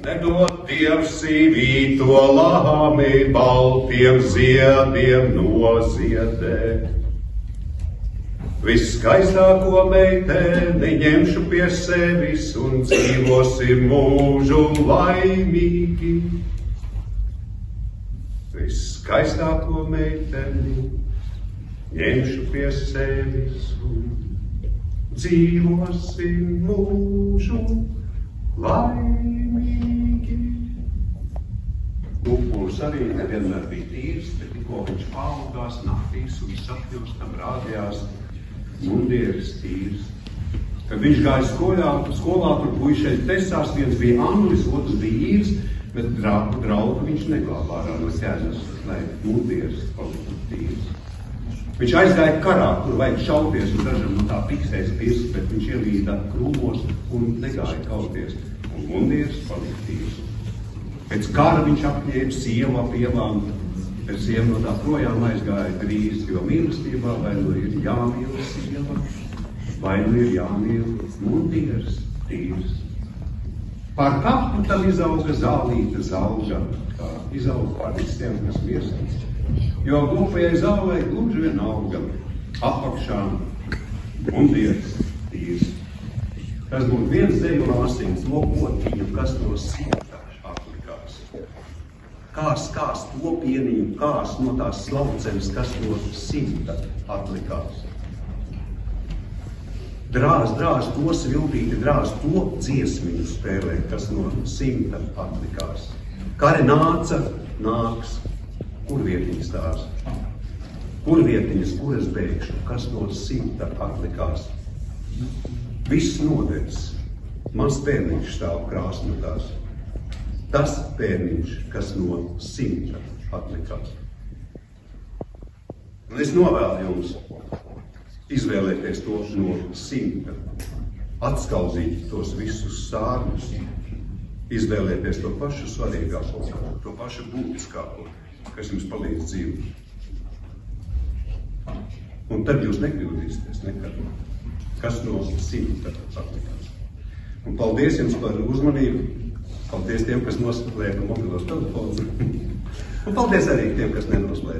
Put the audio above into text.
Nedod Dievs sīvīto lāmi baltiem ziediem noziedē. Viskaistāko meiteni ņemšu pie sevis un dzīvosim mūžu laimīgi. Viskaistāko meiteni ņemšu pie sevis un dzīvosim mūžu laimīgi. Upulis arī nevienmēr bija tīrs, bet tikko viņš paaugās naktīs un sapņos tam rādījās mundieris tīrs. Kad viņš gāja skolā, tur puišeļi tesās, viens bija anglis, otrs bija īrs, bet draugu viņš neglābā ārā no ķēdes, lai mundieris paliktu tīrs. Viņš aizgāja karā, kur vajag šauties, un dažam no tā piksēs pirks, bet viņš ielīda krūmos un negāja kauties, un mundieris palika tīrs. Pēc kara viņš apņēma sievu ap ielām, pēc sieva no tā projām aizgāja drīz, jo mīlestībā vai nu ir jāmīl sieva, vai nu ir jāmīl mundieris tīrs. Pār kapu tam izauga zālīta zauga, kā izauga pār visiem, kas mirst. Jo glupajai zālē gluži vienalga, apakšā mundieris tīrs. Tas būtu viens deju lāsīns, lopotiņu, kas no simta atlikās. Kās topieniņu, kās no tās slaucenes, kas no simta atlikās. Drāz to sviltīti, drāz to dziesmiņu spēlē, kas no simta atlikās. Kari nāca, nāks, kur vietiņas tās? Kur vietiņas, kur es bēgšu, kas no simta atlikās? Viss nodedz, mans bērniņš stāv krāsnotās. Tas bērniņš, kas no simta atlikās. Un es novēlu jums izvēlēties to no simta, atskaudzīt tos visus sārņus, izvēlēties to pašu svarīgāko, to pašu būtiskāko, kas jums palīdz dzīvot. Un tad jūs nekļūdīsieties nekad, kas no simta atlikās. Un paldies jums par uzmanību, paldies tiem, kas noslēpa mobilos telefonus, un paldies arī tiem, kas nenoslēpa.